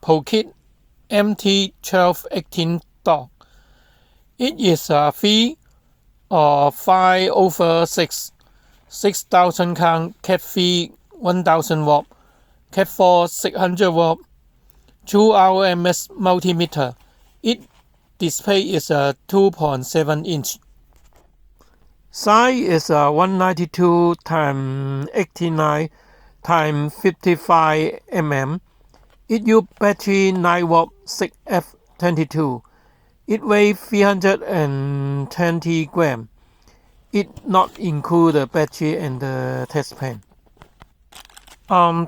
Prokit MT1280D. It is a 3 or 5/6 6000 count CATIV 1000V CATIV 600V true RMS multimeter. Its display is a 2.7 inch. Size is 192 x 89 x 55 mm. It uses battery 9V 6F22. It weighs 320 grams. It not include the battery and the test pen.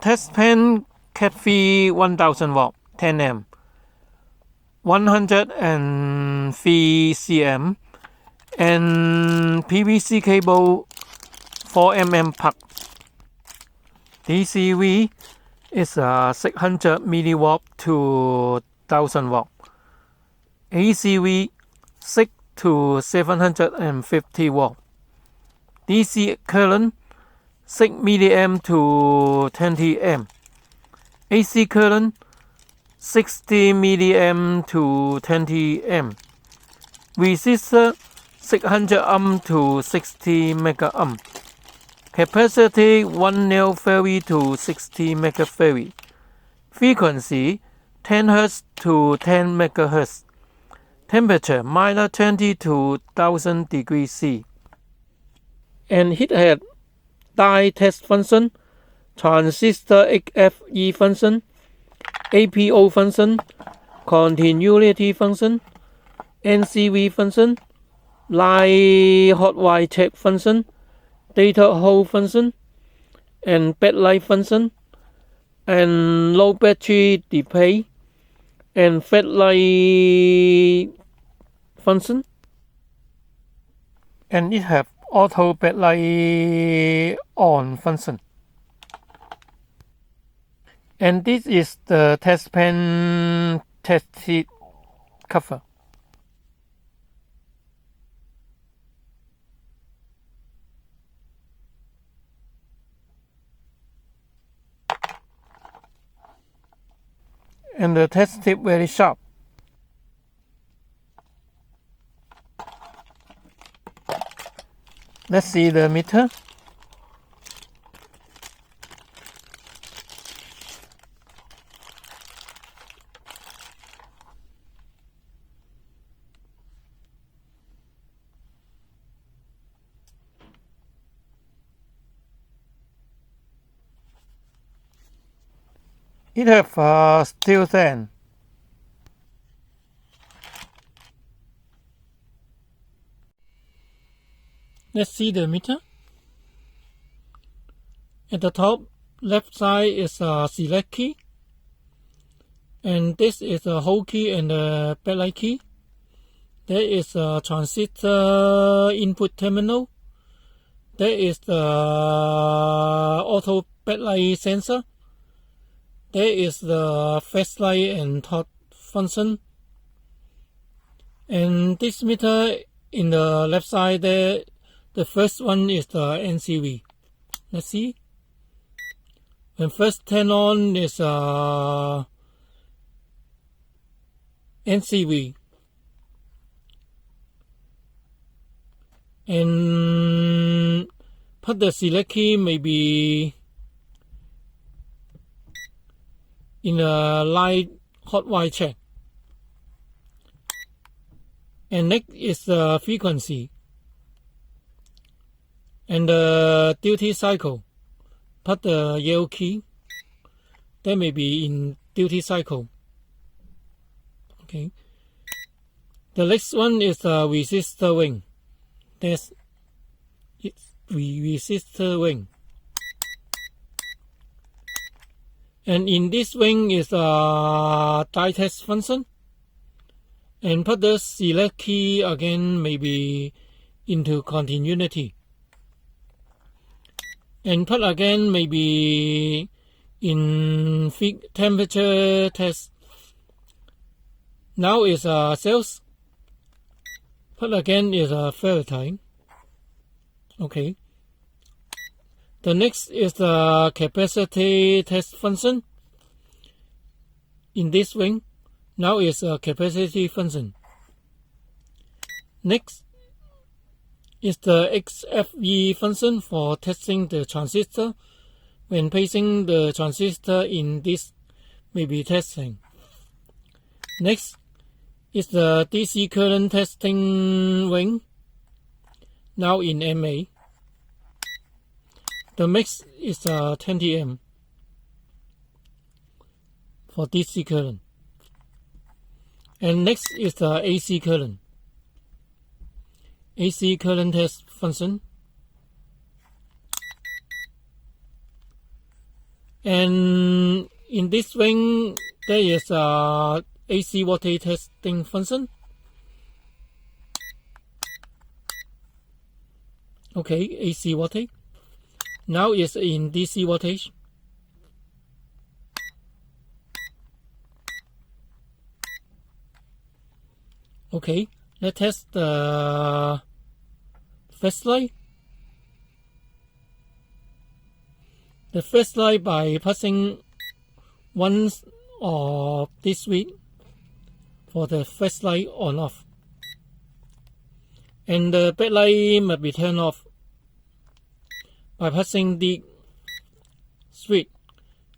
Test pen CATIV 1000V 10M 103 cm and PVC cable 4mm plug. DCV is 600 mW to 1000V. ACV 6 to 750 V. DC current 6 mA to 20 A. AC current 60 mA to 20 A. Resistor 600 ohm to 60 MΩ. Capacity 1 nF to 60 MF. Frequency 10 Hz to 10 MHz. Temperature -20 to 1000 degrees C. And it had die test function, transistor HFE function, APO function, continuity function, NCV function, light hot wire check function, data hold function, and backlight function, and low battery display, and floodlight function. And it have auto backlight on function. And this is the test pen tested cover. And the test tip very sharp. Let's see the meter. It have steel fan. Let's see the meter. At the top left side is a select key, and this is a hold key and a backlight key. There is a transistor input terminal. There is the auto backlight sensor. There is the flashlight and torch function. And this meter in the left side there, the first one is the NCV. Let's see. When first turn on is NCV. And put the select key maybe in a light hot wire check. And next is the frequency and the duty cycle. Put the yellow key. That may be in duty cycle. Okay. The next one is the resistor wing. That's it's resistor wing. And in this wing is a die test function. And put the select key again maybe into continuity. And put again maybe in temperature test. Now is a cells. Put again is a Fahrenheit. Okay. The next is the capacity test function. in this ring. Now is a capacitive function. Next is the HFE function for testing the transistor. When placing the transistor in this may be testing. Next is the DC current testing ring, now in MA. The max is 20 amp for DC current. And next is the AC current. AC current test function. And in this ring, there is a AC voltage testing function. Okay, AC voltage. Now is in DC voltage. Okay, let's test the flashlight. The flashlight by passing one of this switch for the flashlight on off. And the backlight must be turned off by pressing the switch.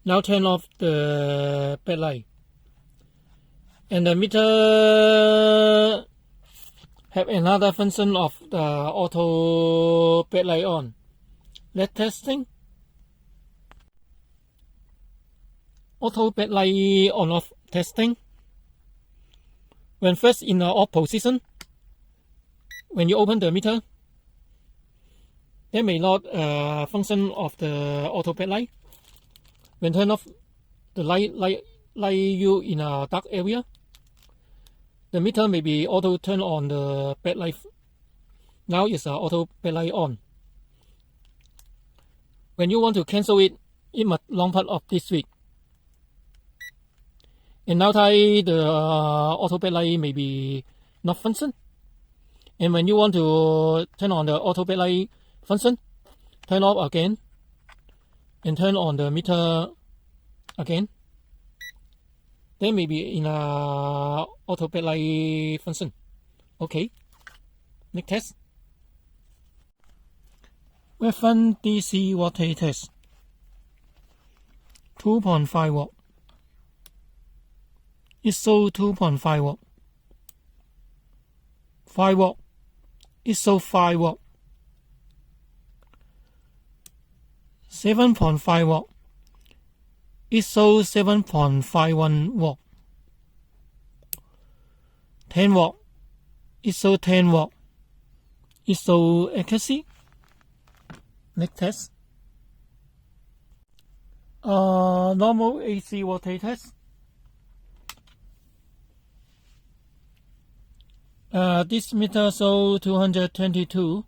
Now turn off the backlight. And the meter have another function of the auto backlight on. Let's testing. Auto backlight on off testing. When first in the off position, when you open the meter, there may not function of the auto backlight. When turn off the light you in a dark area, the meter may be auto turn on the backlight. Now it's auto backlight on. When you want to cancel it, it must long part of this switch. And now the auto backlight may be not function. And when you want to turn on the auto backlight function, turn off again and turn on the meter again. There may be in a auto backlight function. Okay, next test. Weapon DC voltage test. 2.5 watt. ISO 2.5 watt. 5 watt. ISO 5 watt. 7.5 watt. ISO 7.51 watt. 10 watt. ISO 10 watt. ISO accuracy. Next test. Normal AC voltage test. This meter shows 222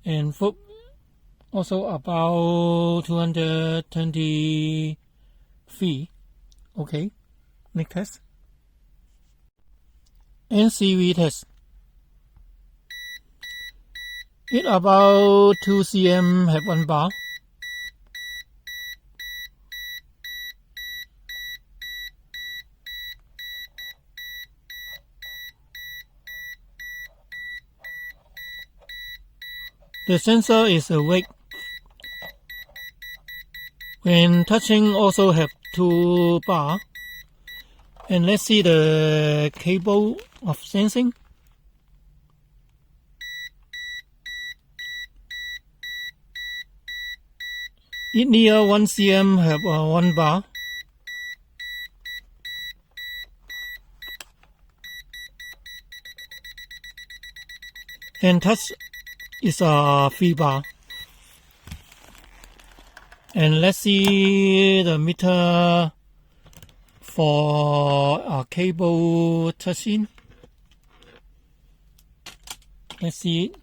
and foot also about 220 feet. Okay, next test. NCV test. It about 2 cm have 1 bar. The sensor is awake. When touching also have 2 bar. And let's see the cable of sensing. It near 1 cm have 1 bar. And touch is a 3 bar. And let's see the meter for a cable touching. Let's see it.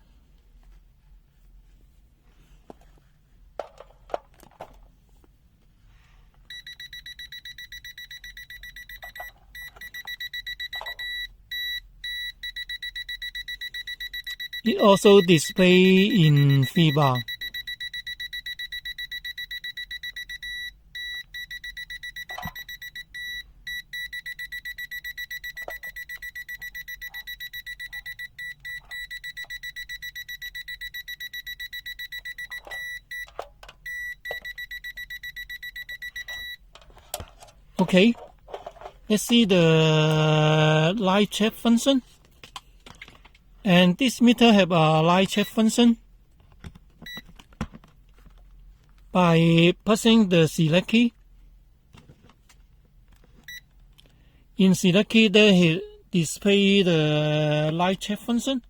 It also display in 3 bar. Okay, let's see the light check function. And this meter have a light check function. By pressing the select key. In select key, there is display the light check function.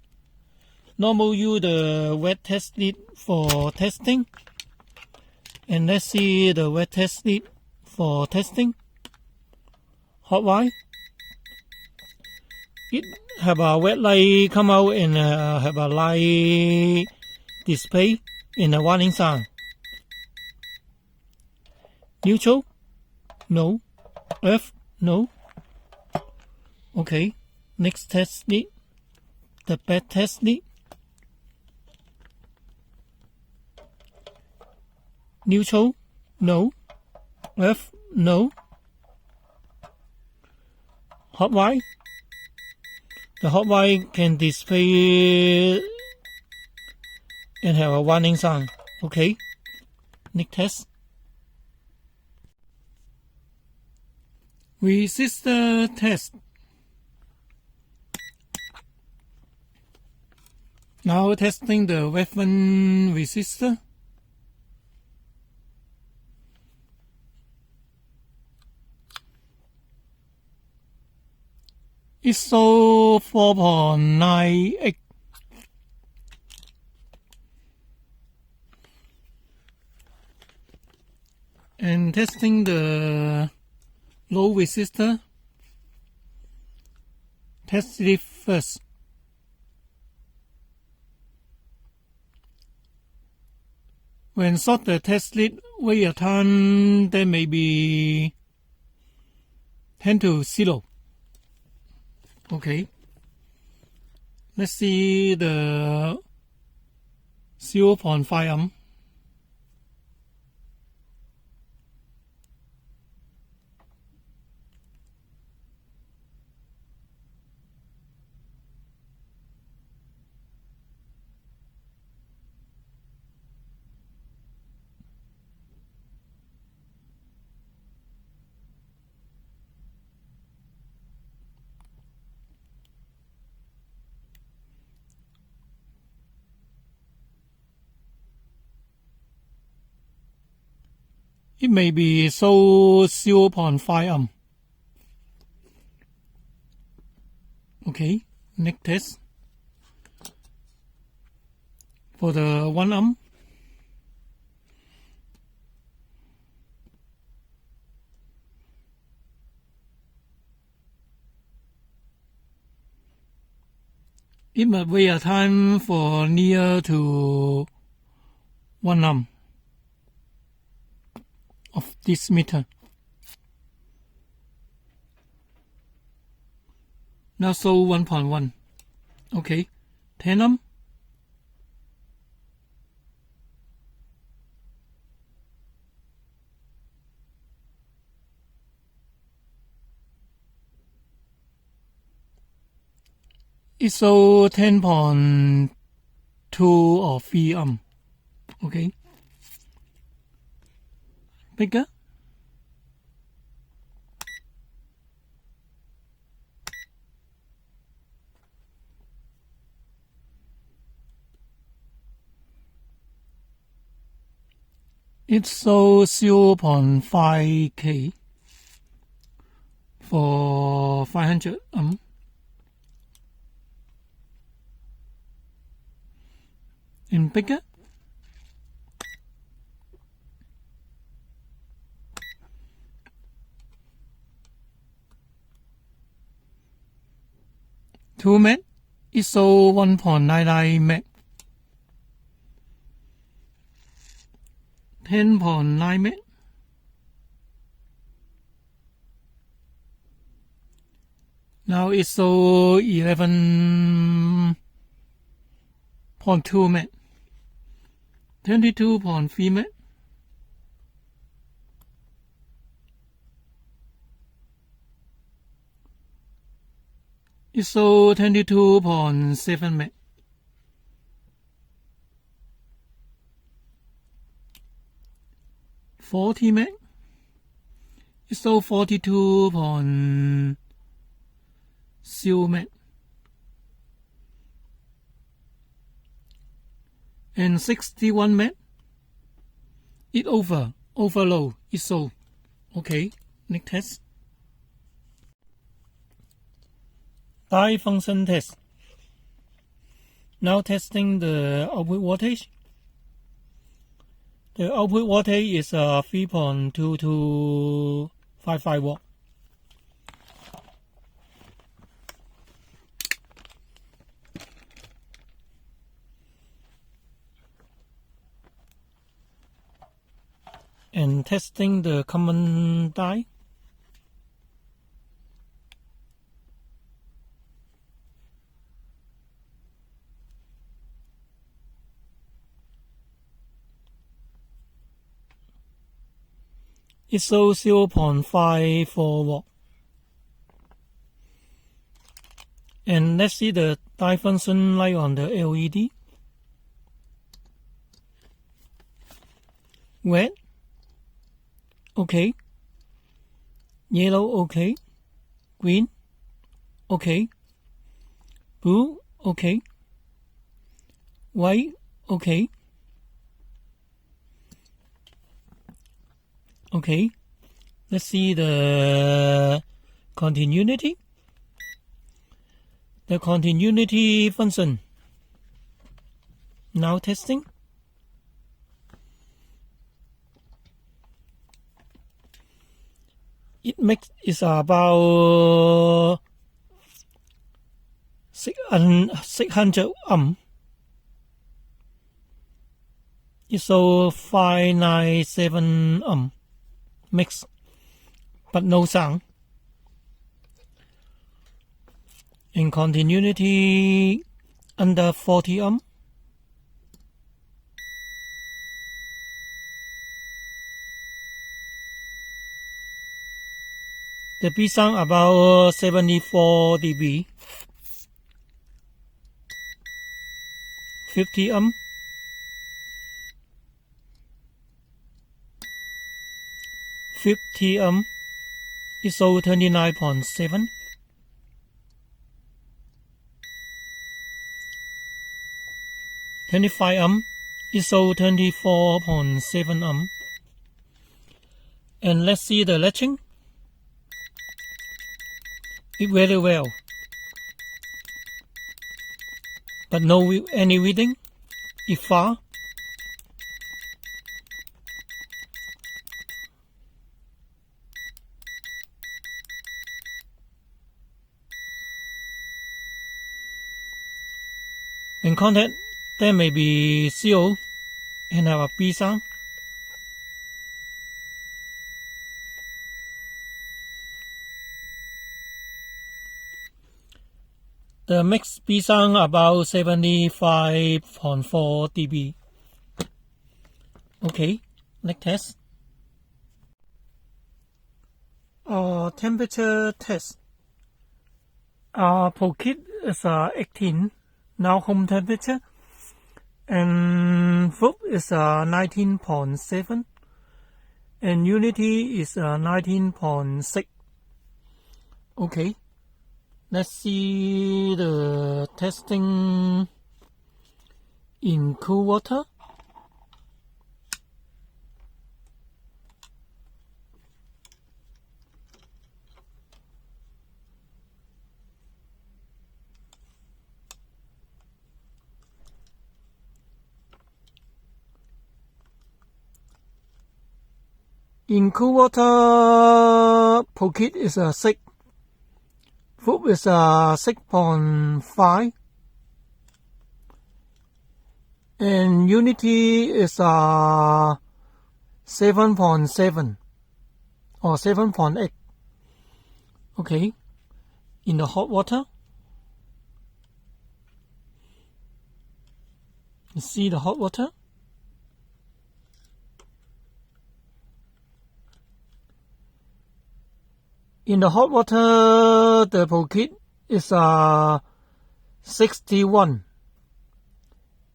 Normal use the wet test lead for testing. And let's see the wet test lead for testing. Hot wire. It have a wet light come out and have a light display in a warning sign. Neutral? No. Earth? No. Okay. Next test lead. The back test lead. Neutral? No. Earth? No. Hot wire? The hot wire can display and have a warning sign. Okay. Next test. Resistor test. Now testing the weapon resistor. ISO 4.98. And testing the low resistor. Test it first. When short the test lead, wait a time, there may be 10 to 0. Okay. Let's see the 0.5 amp. It may be so 0.5 amp. Okay, next test. For the 1 amp. It must wait a time for near to 1 amp of this meter. Now show 1.1. Okay, 10 amp. It's so 10.2 or 3 amp. Okay. Bigger. It's so 0.5K for 500 amp. And bigger. Two meg is so 1.99 meg. 10.9 meg. Now it's so 11.2 meg. 22.3 meg. It's so 22.7 meg. $40 meg. ISO 42.0 mat and 61 mat. It overload ISO. Okay, next test. Die function test. Now testing the output voltage. The output voltage is 3.2255 watt. And testing the common die. ISO 0.54 watt. And let's see the die function light on the LED. Red, okay. Yellow, okay. Green, okay. Blue, okay. White, okay. Okay, let's see the continuity. The continuity function. Now testing. It's about 600 ISO 597 mix, but no sound. In continuity under 40 The B sound about 74 dB. 50 50 ISO 29.7. 25 ISO 24.7 And let's see the latching. It very well, but no any reading. If far. In contact, there may be CO and have a B sound. The mixed B sound about 75.4 dB. Okay, next test. Temperature test. Prokit is 18. Now home temperature. And FUB is 19.7. And unity is 19.6. Okay. Let's see the testing in cool water. In cool water, Prokit is 6. FUB is 6.5. And unity is 7.7 or 7.8. Okay. In the hot water, you see the hot water. In the hot water, the Prokit is 61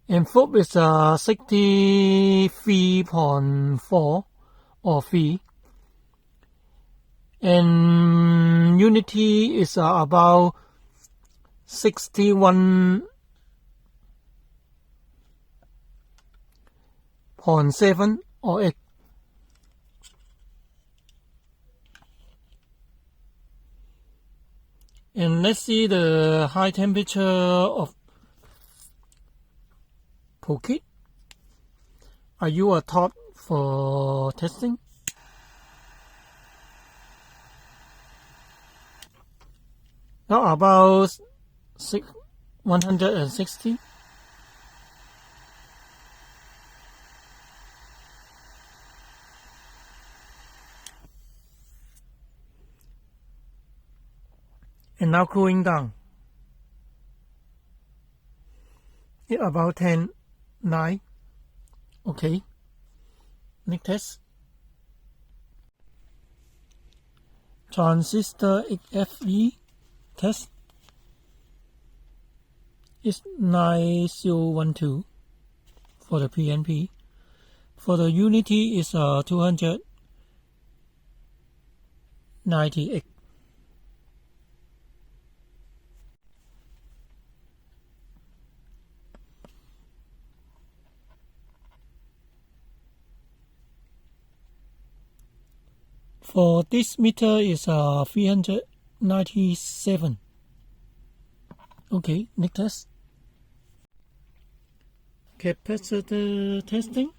and FUB is 63.4 or 3. and unity is about 61.7 or 8. And let's see the high temperature of Prokit. Are you a top for testing? Now about 160. And now cooling down. It's about 10.9. Okay. Next test. Transistor HFE test is 9012 for the PNP. For the unity is 298. For this meter is 397. Okay, next test. Capacitor testing.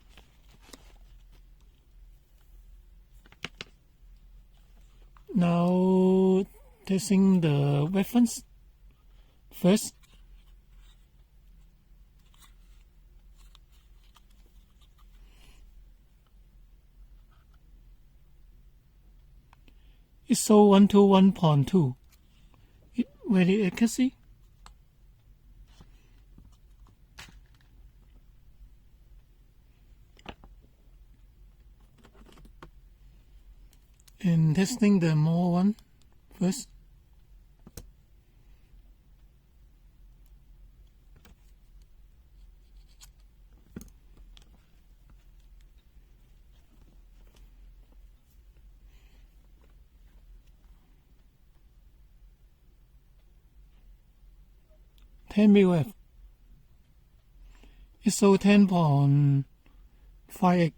Now testing the reference. First, it's so 121.2. It very accuracy. And testing the more one first. $10 mF. It's so 10.58.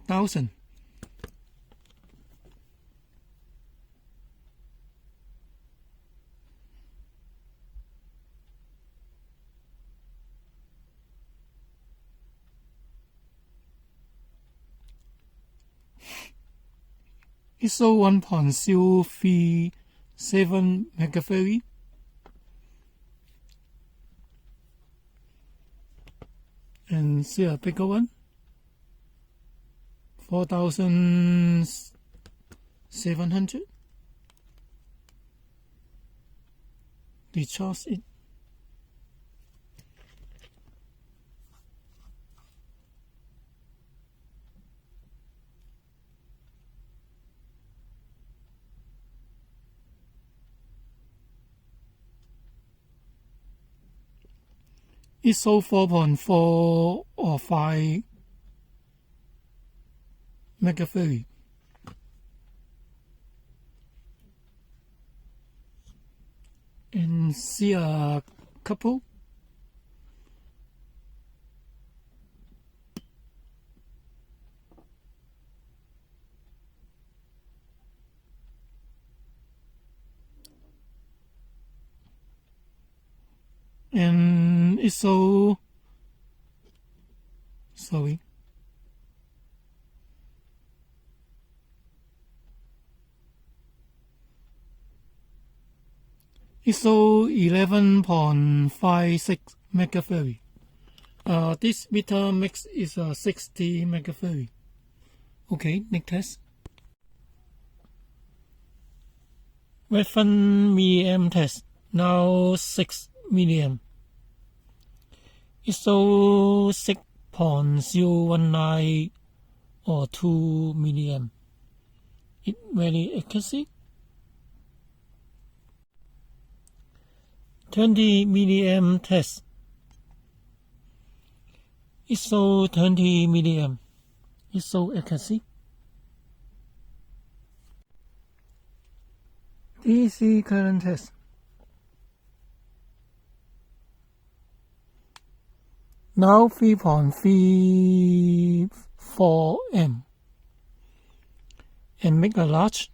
Thousand. ISO 1.037 megafarad. And see a bigger one. 4,700. Recharge it. ISO 4.4 or 5 megafarad. And see a couple. And it's so sorry. ISO 11.56 megafarad. This meter mix is 60 megafarad. Okay, next test. Reference milliamp test. Now 6 milliamp. ISO 6.019 or 2 milliamp. It very accuracy. 20 milliamp test. ISO 20 milliamp. ISO accuracy. DC current test. Now 3.34 amp. And make a large.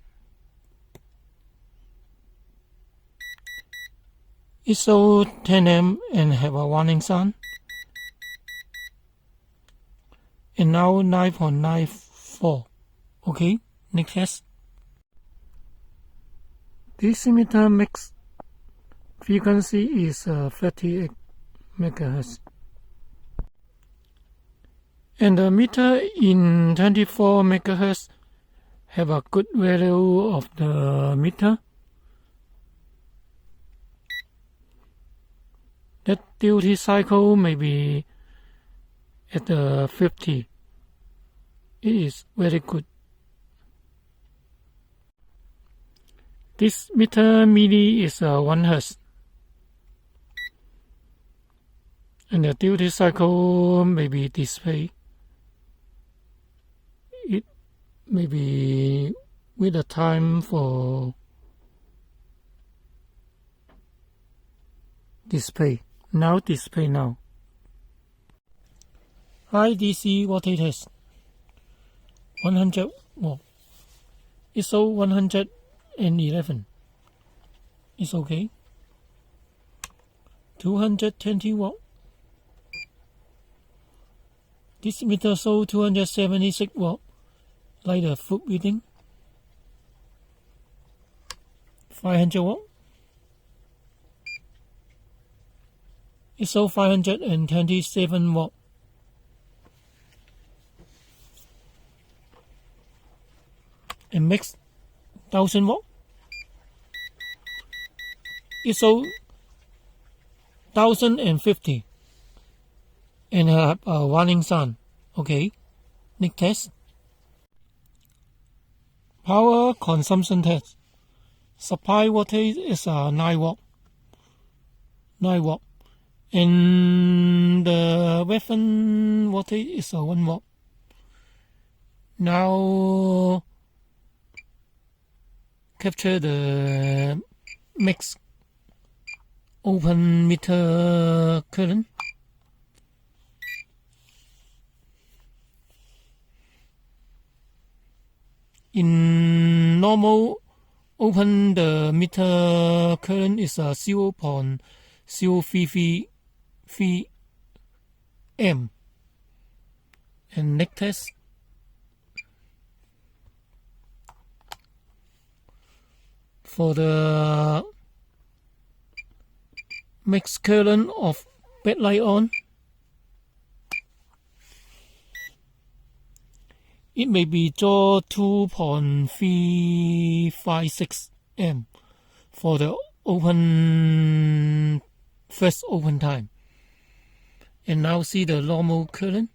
ISO 10 amp and have a warning sign. And now 9.94. Okay, next test. This meter mix frequency is 38 MHz. And the meter in 24 MHz have a good value of the meter. That duty cycle may be at the 50. It is very good. This meter mini is 1 Hz. And the duty cycle may be display. It may be with a time for display. Now display now. High DC voltage test. 100 watt. ISO 111. It's okay. 220 watt. This meter show 276 watt, like the foot reading. 500 watt. ISO 527 watt. And mix 1000 watt. ISO 1050 and have a warning sign. Okay, next test. Power consumption test. Supply voltage is 9 watt. 9 watt. And the reference voltage is 1 watt. Now capture the mix open meter current. In normal open, the meter current is 0.033 amp. And next test. For the max current of backlight on, it may be draw 2.356 amp for the first open time. And now see the normal current.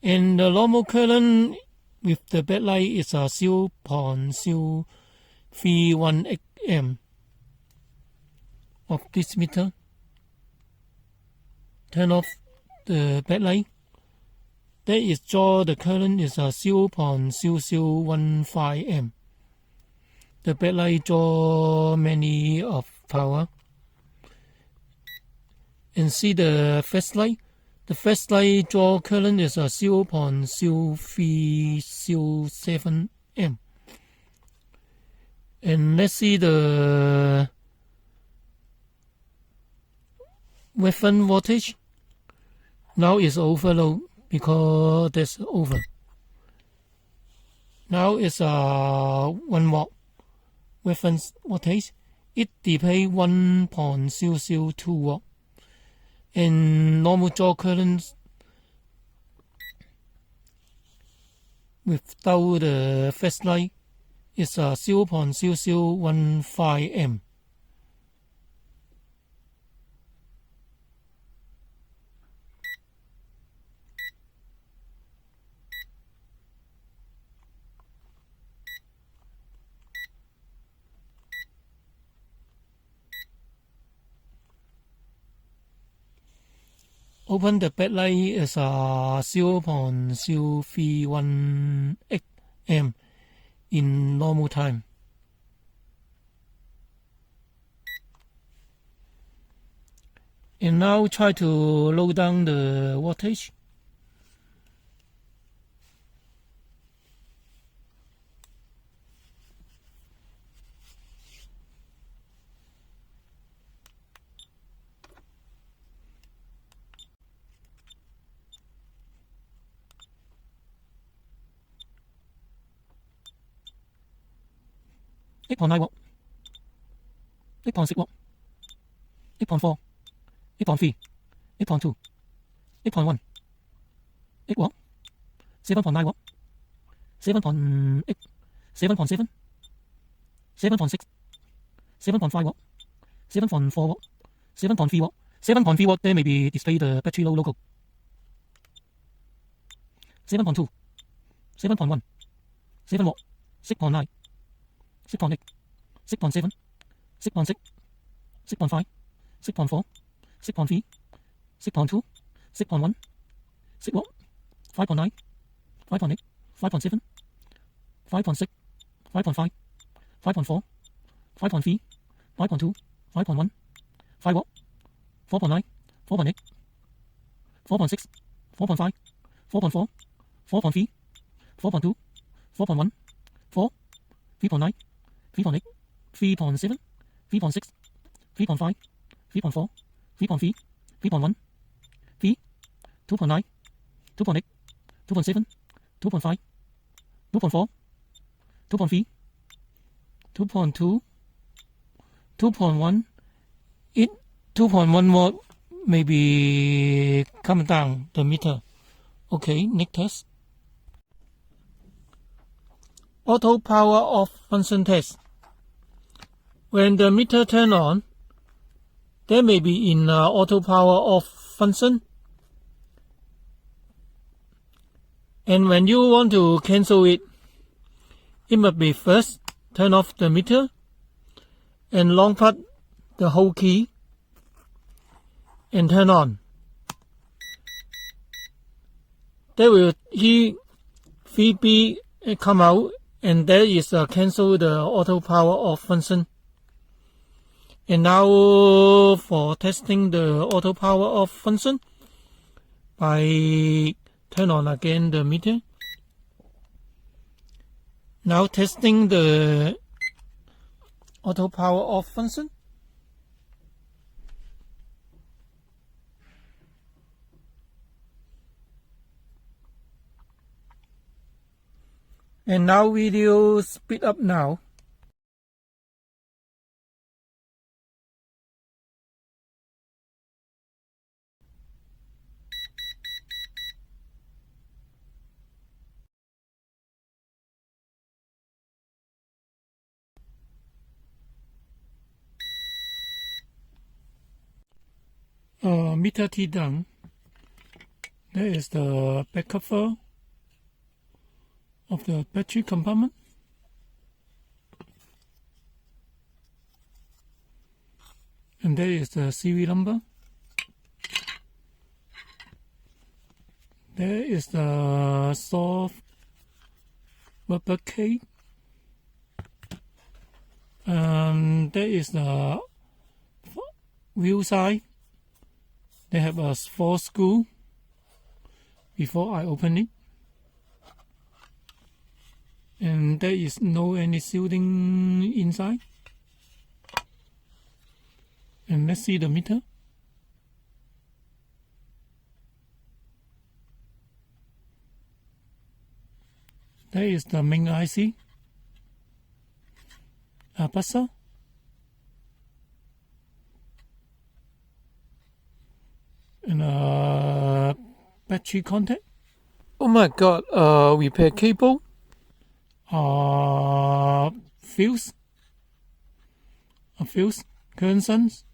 And the normal current with the backlight is 0.038 amp of this meter. Turn off the backlight. That is draw the current is 0.0015 amp. The backlight draw many of power. And see the flashlight. The flashlight draw current is 0.0307 amp. And let's see the reference voltage. Now it's overload because that's over. Now it's 1 watt reference voltage. It displays 1.002 watt. And normal draw current without the flashlight is 0.0015 amp. open the backlight is 0.0318 amp in normal time. And now try to lower down the voltage. (8.9 watt, 8.6 watt, 8.4, 8.3, 8.2, 8.1, 8 watt, 7.9 watt, 7.8, 7.7, 7.6, 7.5 watt, 7.4 watt, 7.3 watt. 7.3 watt there may be display the battery low logo. 7.2, 7.1, 7 watt, 6.9, 6.8, 6.7, 6.6, 6.5, 6.4, 6.3, 6.2, 6.1, 6 watt, 5.9, 5.8, 5.7, 5.6, 5.5, 5.4, 5.3, 5.2, 5.1, 5 watt, 4.9, 4.8, 4.6, 4.5, 4.4, 4.3, 4.2, 4.1, 4, 3.9, 3.8, 3.7, 3.6, 3.5, 3.4, 3.3, 3.1, 3, 2.9, 2.8, 2.7, 2.5, 2.4, 2.3, 2.2, 2.1, 2.1 watt maybe come down the meter. Okay, next test. Auto power off function test. When the meter turn on, there may be in auto power off function. And when you want to cancel it, it must be first turn off the meter and long press the whole key and turn on. There will hear VB come out, and there is cancel the auto power off function. And now for testing the auto power off function, by turn on again the meter. Now testing the auto power off function. And now video speed up now. Meter T down. There is the back cover of the battery compartment. And there is the serial number. There is the soft rubber cage. There is the wheel side. They have a 4 screw before I open it. And there is no any shielding inside. And let's see the meter. There is the main IC, a buzzer, and a battery contact. Oh my god, repair cable, fuse, a fuse, current sense,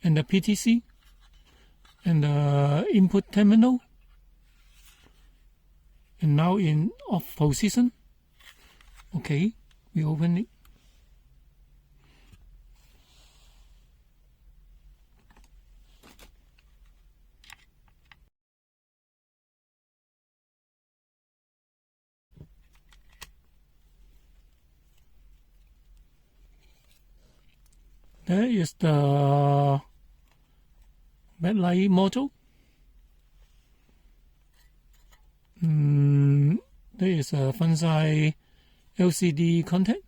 and the PTC, and the input terminal, and now in off position. Okay, we open it. There is the backlight module. There is a front side LCD contact.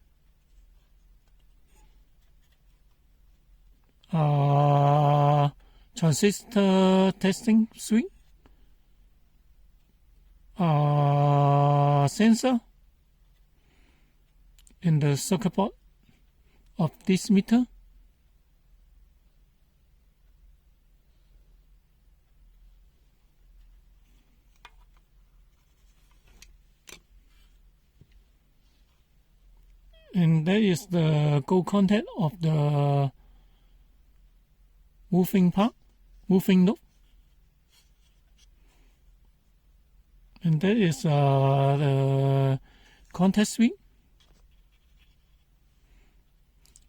Transistor testing switch. Sensor in the circuit board of this meter. And that is the gold contact of the moving node. And that is the contact switch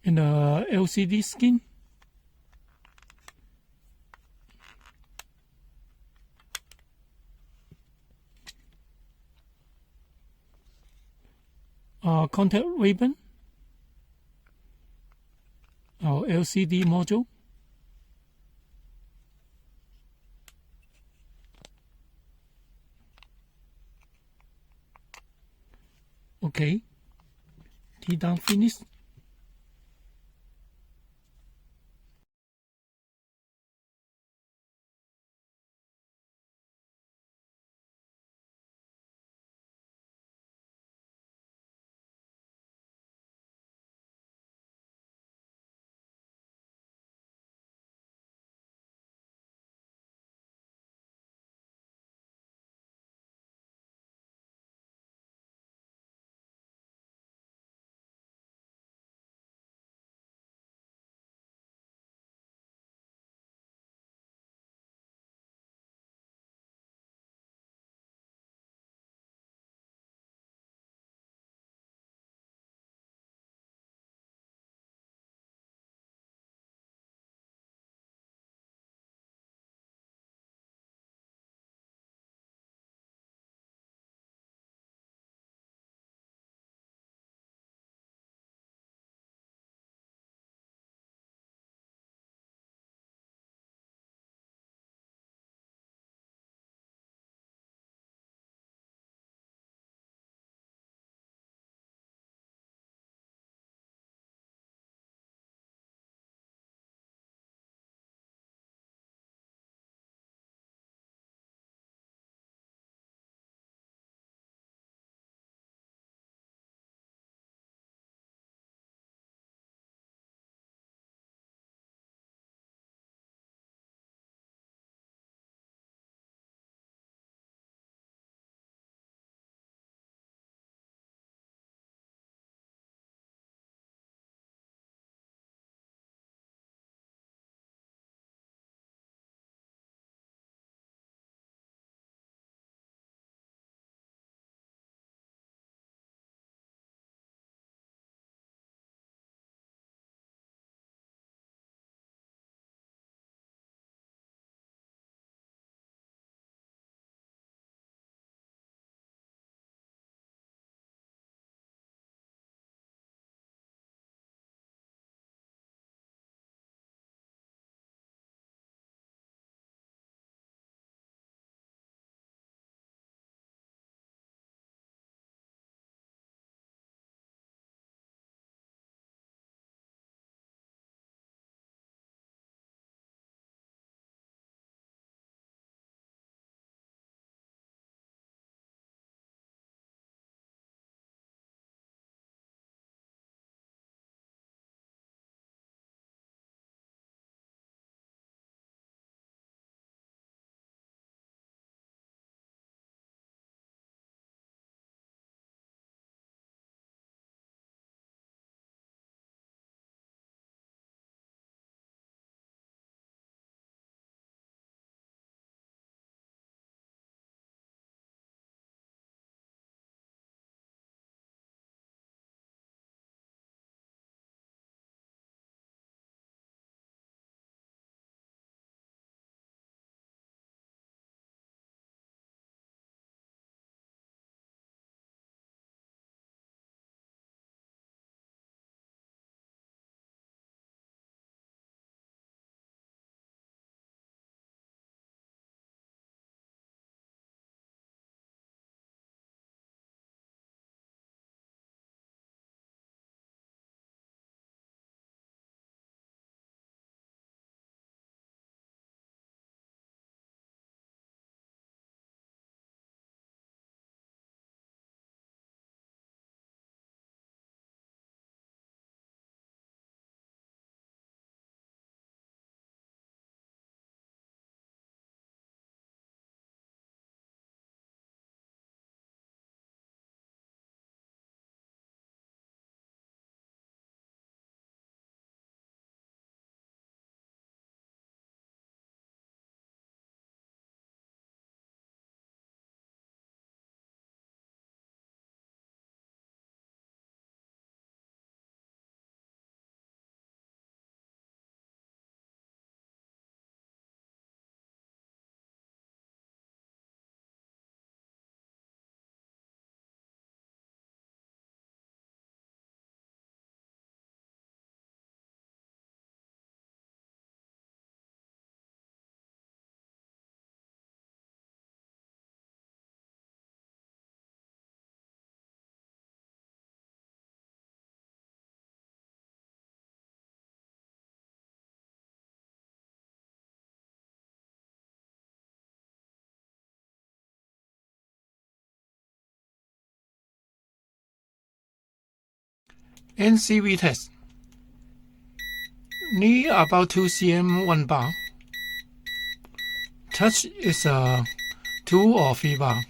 in the LCD skin. Contact ribbon, our LCD module. Okay, tea down finished. NCV test. Knee about 2 cm 1 bar. Touch is 2 or 3 bar.